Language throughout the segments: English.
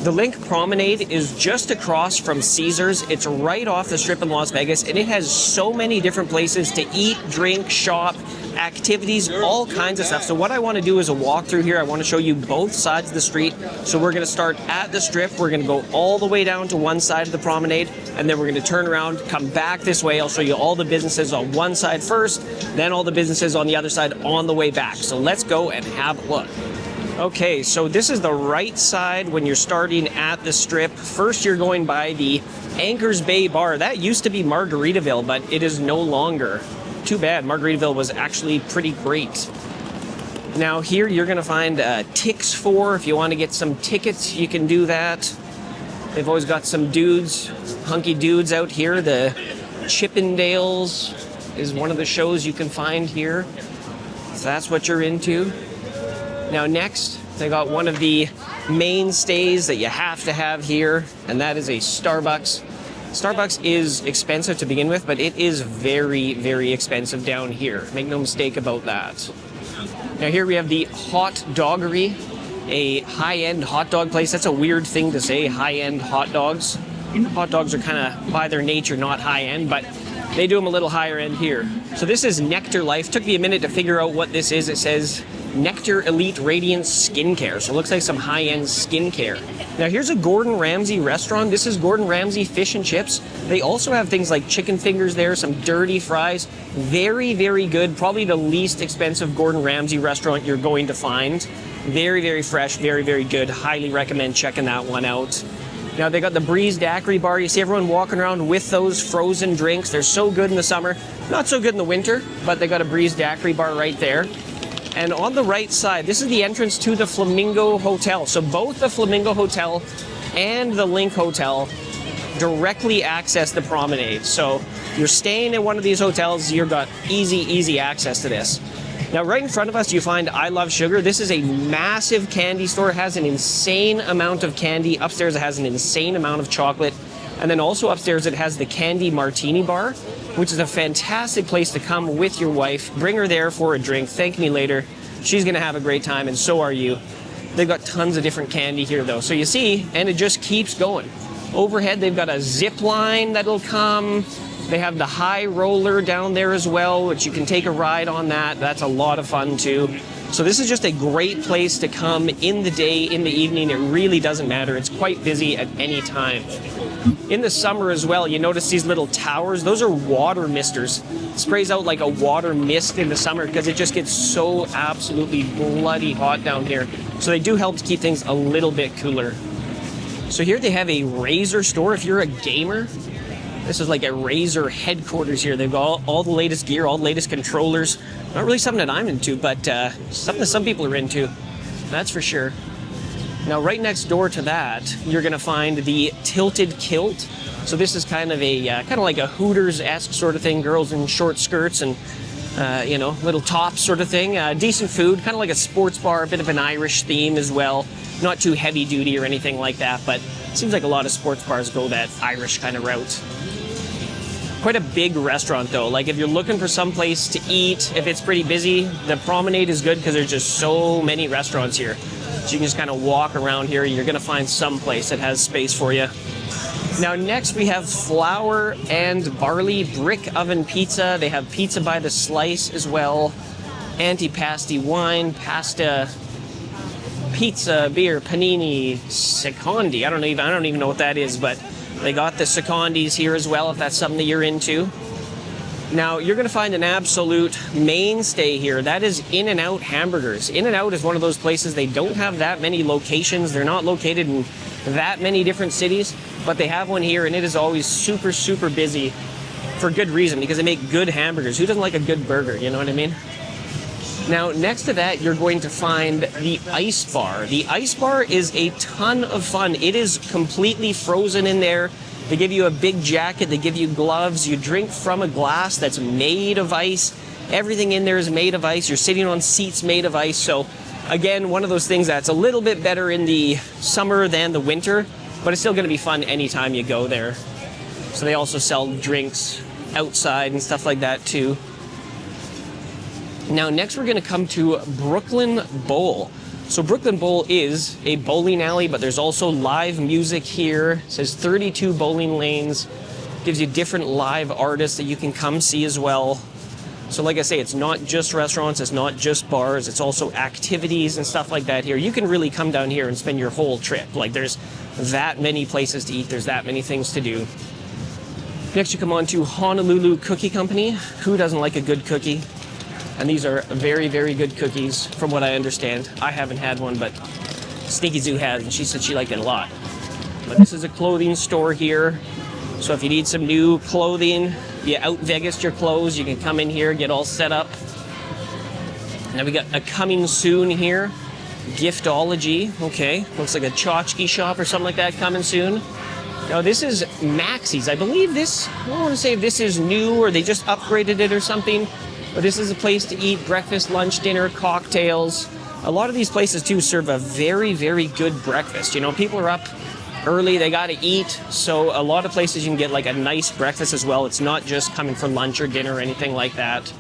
The LINQ Promenade is just across from Caesars. It's right off the strip in Las Vegas, and it has so many different places to eat, drink, shop, activities, all kinds of stuff. So what I want to do is a walkthrough here. I want to show you both sides of the street. So we're going to start at the strip. We're going to go all the way down to one side of the promenade, and then we're going to turn around, come back this way. I'll show you all the businesses on one side first, then all the businesses on the other side on the way back. So let's go and have a look. Okay, so this is the right side when you're starting at the strip. First, you're going by the Anchors Bay Bar. That used to be Margaritaville, but it is no longer. Too bad. Margaritaville was actually pretty great. Now here you're going to find Tix 4. If you want to get some tickets, you can do that. They've always got some dudes, hunky dudes out here. The Chippendales is one of the shows you can find here. So that's what you're into. Now next, they got one of the mainstays that you have to have here, and that is a Starbucks. Starbucks is expensive to begin with, but it is very, very expensive down here. Make no mistake about that. Now here we have the Hot Doggery, a high-end hot dog place. That's a weird thing to say, high-end hot dogs. Hot dogs are kind of, by their nature, not high-end, but they do them a little higher end here. So this is Nectar Life. Took me a minute to figure out what this is. It says Nectar Elite Radiance Skincare. So it looks like some high-end skincare. Now here's a Gordon Ramsay restaurant. This is Gordon Ramsay Fish and Chips. They also have things like chicken fingers there, some dirty fries. Very, very good. Probably the least expensive Gordon Ramsay restaurant you're going to find. Very, very fresh, very, very good. Highly recommend checking that one out. Now they got the Breeze Daiquiri Bar. You see everyone walking around with those frozen drinks. They're so good in the summer. Not so good in the winter, but they got a Breeze Daiquiri Bar right there. And on the right side, this is the entrance to the Flamingo Hotel. So both the Flamingo Hotel and the LINQ Hotel directly access the promenade. So you're staying in one of these hotels, you've got easy access to this. Now right in front of us, you find I Love Sugar. This is a massive candy store. It has an insane amount of candy. Upstairs, it has an insane amount of chocolate. And then also upstairs, it has the Candy Martini Bar, which is a fantastic place to come with your wife. Bring her there for a drink. Thank me later. She's going to have a great time, and so are you. They've got tons of different candy here, though. So you see, and it just keeps going. Overhead, they've got a zip line that'll come. They have the high roller down there as well, which you can take a ride on that. That's a lot of fun, too. So this is just a great place to come in the day, in the evening. It really doesn't matter. It's quite busy at any time. In the summer as well, you notice these little towers. Those are water misters. It sprays out like a water mist in the summer because it just gets so absolutely bloody hot down here. So they do help to keep things a little bit cooler. So here they have a Razer store. If you're a gamer, this is like a Razer headquarters here. They've got all the latest gear, all the latest controllers. Not really something that I'm into, but something that some people are into. That's for sure. Now, right next door to that, you're going to find the Tilted Kilt. So this is kind of like a Hooters-esque sort of thing. Girls in short skirts and, little tops sort of thing. Decent food, kind of like a sports bar, a bit of an Irish theme as well. Not too heavy duty or anything like that, but it seems like a lot of sports bars go that Irish kind of route. Quite a big restaurant though. Like if you're looking for some place to eat, if it's pretty busy, the promenade is good because there's just so many restaurants here. So you can just kind of walk around here. You're going to find some place that has space for you. Now next we have Flour and Barley Brick Oven Pizza. They have pizza by the slice as well. Antipasti wine, pasta, pizza, beer, panini, secondi. I don't even know what that is, but they got the secondis here as well if that's something that you're into. Now, you're going to find an absolute mainstay here. That is In-N-Out Hamburgers. In-N-Out is one of those places, they don't have that many locations. They're not located in that many different cities, but they have one here, and it is always super, super busy for good reason, because they make good hamburgers. Who doesn't like a good burger, you know what I mean? Now, next to that, you're going to find the Ice Bar. The Ice Bar is a ton of fun. It is completely frozen in there. They give you a big jacket, they give you gloves, you drink from a glass that's made of ice. Everything in there is made of ice. You're sitting on seats made of ice. So again, one of those things that's a little bit better in the summer than the winter, but it's still going to be fun anytime you go there. So they also sell drinks outside and stuff like that too. Now next we're going to come to Brooklyn Bowl. So Brooklyn Bowl is a bowling alley, but there's also live music here. It says 32 bowling lanes. Gives you different live artists that you can come see as well. So like I say, it's not just restaurants, it's not just bars, it's also activities and stuff like that here. You can really come down here and spend your whole trip. Like there's that many places to eat, there's that many things to do. Next you come on to Honolulu Cookie Company. Who doesn't like a good cookie? And these are very, very good cookies from what I understand. I haven't had one, but Sneaky Zoo has, and she said she liked it a lot. But this is a clothing store here. So if you need some new clothing, you out Vegas your clothes, you can come in here, get all set up. Now we got a coming soon here. Giftology, okay. Looks like a tchotchke shop or something like that coming soon. Now this is Maxie's. I believe this, I don't want to say if this is new or they just upgraded it or something, but this is a place to eat breakfast, lunch, dinner, cocktails. A lot of these places too serve a very, very good breakfast. You know, people are up early, they got to eat, so a lot of places you can get like a nice breakfast as well. It's not just coming for lunch or dinner or anything like that.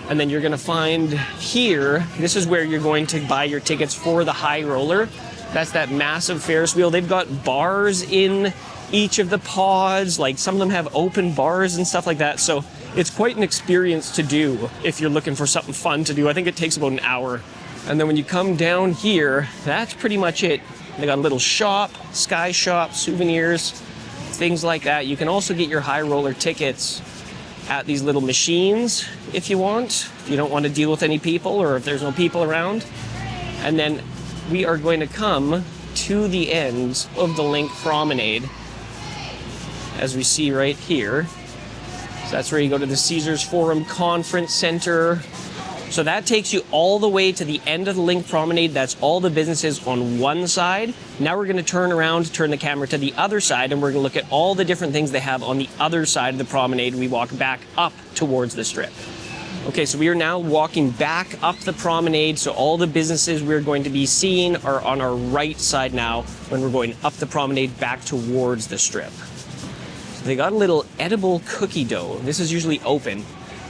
And then you're going to find here, this is where you're going to buy your tickets for the high roller. That's that massive Ferris wheel. They've got bars in each of the pods, like some of them have open bars and stuff like that, so it's quite an experience to do if you're looking for something fun to do. I think it takes about an hour. And then when you come down here, that's pretty much it. They got a little shop, sky shop, souvenirs, things like that. You can also get your high roller tickets at these little machines if you want, if you don't want to deal with any people or if there's no people around. And then we are going to come to the ends of the LINQ Promenade, as we see right here. So that's where you go to the Caesars Forum Conference Center. So that takes you all the way to the end of the LINQ Promenade. That's all the businesses on one side. Now we're going to turn around, turn the camera to the other side, and we're going to look at all the different things they have on the other side of the promenade. We walk back up towards the strip. Okay, so we are now walking back up the promenade. So all the businesses we're going to be seeing are on our right side now when we're going up the promenade back towards the strip. So they got a little edible cookie dough. This is usually open.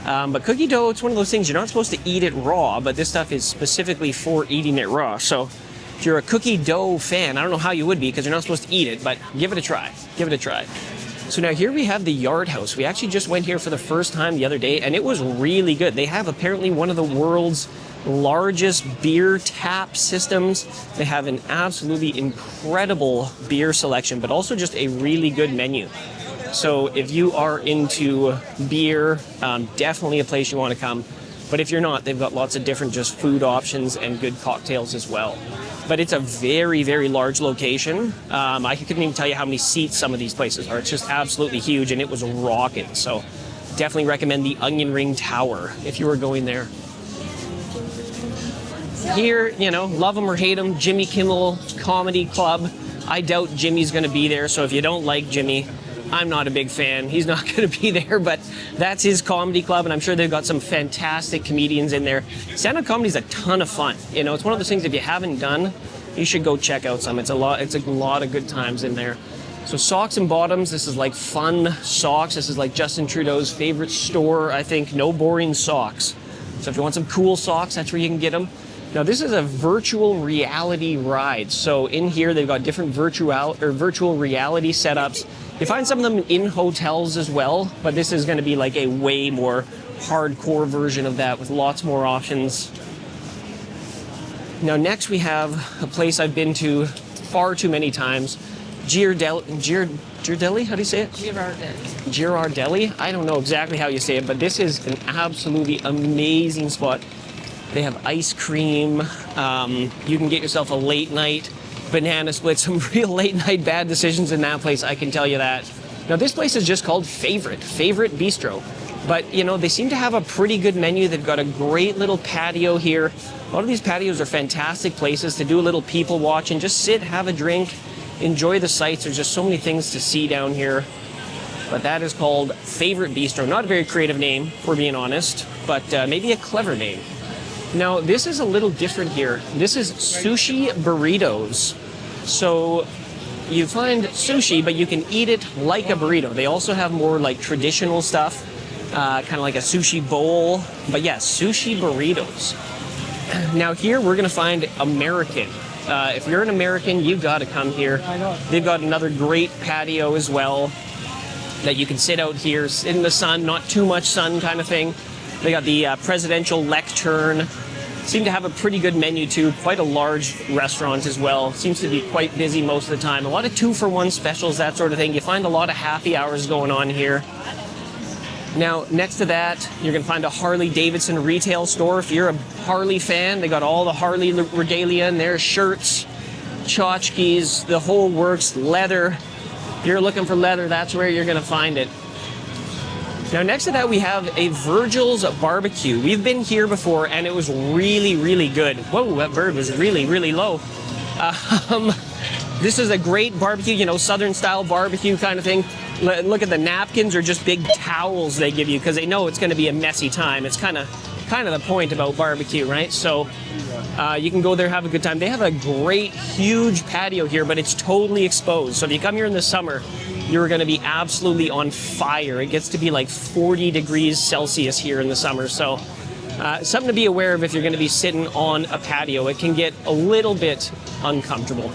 But cookie dough, it's one of those things, you're not supposed to eat it raw, but this stuff is specifically for eating it raw. So if you're a cookie dough fan, I don't know how you would be because you're not supposed to eat it, but give it a try. Give it a try. So now here we have the Yard House. We actually just went here for the first time the other day, and it was really good. They have apparently one of the world's largest beer tap systems. They have an absolutely incredible beer selection, but also just a really good menu. So if you are into beer, definitely a place you want to come. But if you're not, they've got lots of different just food options and good cocktails as well. But it's a very, very large location. I couldn't even tell you how many seats some of these places are. It's just absolutely huge, and it was rocking. So definitely recommend the Onion Ring Tower if you were going there. Here, you know, love them or hate them, Jimmy Kimmel Comedy Club. I doubt Jimmy's going to be there, so if you don't like Jimmy, I'm not a big fan. He's not going to be there, but that's his comedy club, and I'm sure they've got some fantastic comedians in there. Stand-up comedy is a ton of fun. You know, it's one of those things if you haven't done, you should go check out some. It's a lot of good times in there. So Socks and Bottoms, this is like fun socks. This is like Justin Trudeau's favorite store, I think. No boring socks. So if you want some cool socks, that's where you can get them. Now this is a virtual reality ride. So in here they've got different virtual reality setups. You find some of them in hotels as well, but this is going to be like a way more hardcore version of that with lots more options. Now next we have a place I've been to far too many times. Ghirardelli? How do you say it? Ghirardelli. Ghirardelli? I don't know exactly how you say it, but this is an absolutely amazing spot. They have ice cream. You can get yourself a late night banana split. Some real late night bad decisions in that place, I can tell you that. Now this place is just called Favorite Bistro. But you know, they seem to have a pretty good menu. They've got a great little patio here. A lot of these patios are fantastic places to do a little people watch and just sit, have a drink, enjoy the sights. There's just so many things to see down here. But that is called Favorite Bistro. Not a very creative name, if we're being honest, but maybe a clever name. Now, this is a little different here. This is Sushi Burritos. So you find sushi, but you can eat it like a burrito. They also have more like traditional stuff, kind of like a sushi bowl. But yeah, sushi burritos. Now here we're gonna find American. If you're an American, you've got to come here. They've got another great patio as well that you can sit out here, sit in the sun, not too much sun kind of thing. They got the presidential lectern. Seem to have a pretty good menu too. Quite a large restaurant as well. Seems to be quite busy most of the time. A lot of 2-for-1 specials, that sort of thing. You find a lot of happy hours going on here. Now, next to that, you're going to find a Harley-Davidson retail store. If you're a Harley fan, they got all the Harley regalia in there, shirts, tchotchkes, the whole works, leather. If you're looking for leather, that's where you're going to find it. Now, next to that, we have a Virgil's barbecue. We've been here before, and it was really, really good. Whoa, that bird was really, really low. This is a great barbecue, you know, Southern-style barbecue kind of thing. Look at the napkins, or just big towels they give you because they know it's going to be a messy time. It's kind of the point about barbecue, right? So you can go there, have a good time. They have a great, huge patio here, but it's totally exposed. So if you come here in the summer, you're going to be absolutely on fire. It gets to be like 40 degrees Celsius here in the summer. So something to be aware of if you're going to be sitting on a patio. It can get a little bit uncomfortable.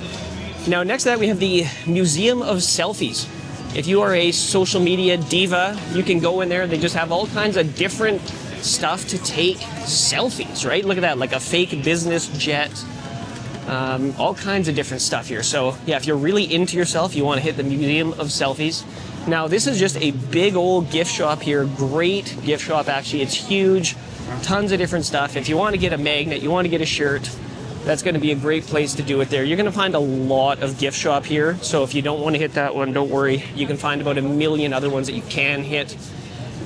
Now, next to that, we have the Museum of Selfies. If you are a social media diva, you can go in there. They just have all kinds of different stuff to take selfies, right? Look at that, like a fake business jet. All kinds of different stuff here. So yeah, if you're really into yourself, you want to hit the Museum of Selfies. Now, this is just a big old gift shop here. Great gift shop, actually. It's huge. Tons of different stuff. If you want to get a magnet, you want to get a shirt, that's going to be a great place to do it there. You're going to find a lot of gift shop here. So if you don't want to hit that one, don't worry. You can find about a million other ones that you can hit.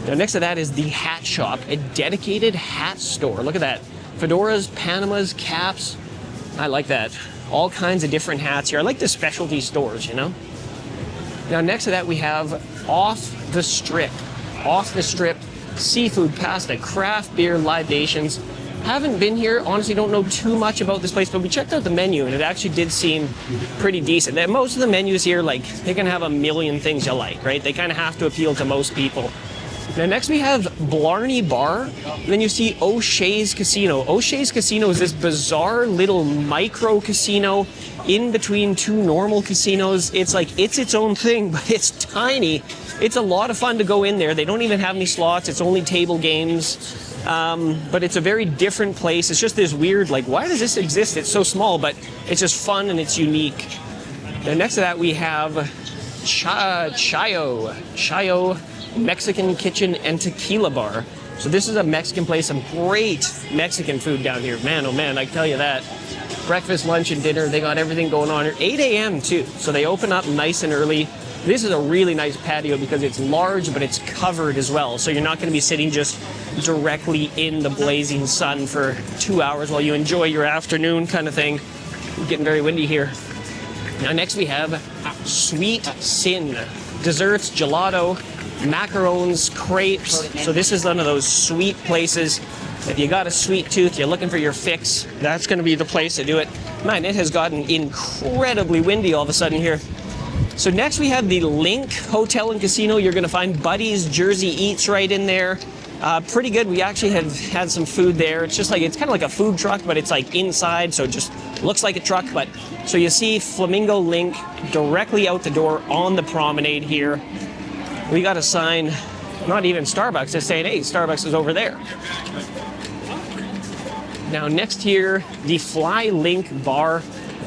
Now, next to that is the hat shop, a dedicated hat store. Look at that. Fedoras, Panamas, caps. I like that. All kinds of different hats here. I like the specialty stores, you know. Now, next to that, we have Off the Strip. Off the Strip, seafood, pasta, craft beer, libations. Haven't been here, honestly don't know too much about this place, but we checked out the menu and it actually did seem pretty decent. Most of the menus here, like, they can have a million things you like, right? They kind of have to appeal to most people. Now, next we have Barley Bar. Then you see O'Shea's Casino. O'Shea's Casino is this bizarre little micro casino in between two normal casinos. It's like, it's its own thing, but it's tiny. It's a lot of fun to go in there. They don't even have any slots. It's only table games. But it's a very different place. It's just this weird, like, why does this exist? It's so small, but it's just fun and it's unique. And next to that, we have Chayo Mexican Kitchen and Tequila Bar. So this is a Mexican place, some great Mexican food down here. Man, oh man, I can tell you that. Breakfast, lunch, and dinner, they got everything going on here. 8 a.m. too, so they open up nice and early. This is a really nice patio because it's large, but it's covered as well. So you're not going to be sitting just directly in the blazing sun for 2 hours while you enjoy your afternoon kind of thing. It's getting very windy here. Now, next we have Sweet Sin. Desserts, gelato, macarons, crepes. So this is one of those sweet places. If you got a sweet tooth, you're looking for your fix, that's going to be the place to do it. Man, it has gotten incredibly windy all of a sudden here. So next we have the LINQ Hotel and Casino. You're going to find Buddy's Jersey Eats right in there. Pretty good. We actually have had some food there. It's just like, it's kind of like a food truck, but it's like inside, so it just looks like a truck. But so you see Flamingo LINQ directly out the door on the promenade here. We got a sign, not even Starbucks, just saying, hey, Starbucks is over there. Now next here, the Fly LINQ Bar.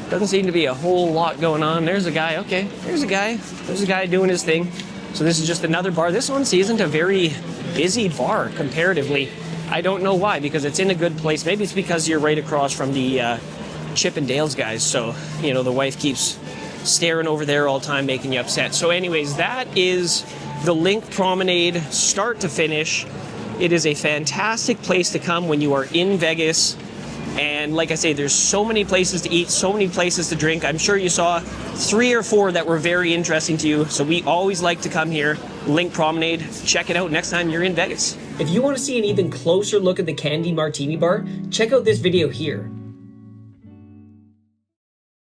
Doesn't seem to be a whole lot going on. There's a guy, okay, there's a guy doing his thing. So this is just another bar. This one isn't a very busy bar comparatively. I don't know why, because it's in a good place. Maybe it's because you're right across from the Chip and Dale's guys. So, you know, the wife keeps staring over there all the time, making you upset. So anyways, that is the LINQ Promenade, start to finish. It is a fantastic place to come when you are in Vegas. And like I say, there's so many places to eat, so many places to drink. I'm sure you saw 3 or 4 that were very interesting to you. So we always like to come here, LINQ Promenade. Check it out next time you're in Vegas. If you want to see an even closer look at the Candy Martini Bar, check out this video here.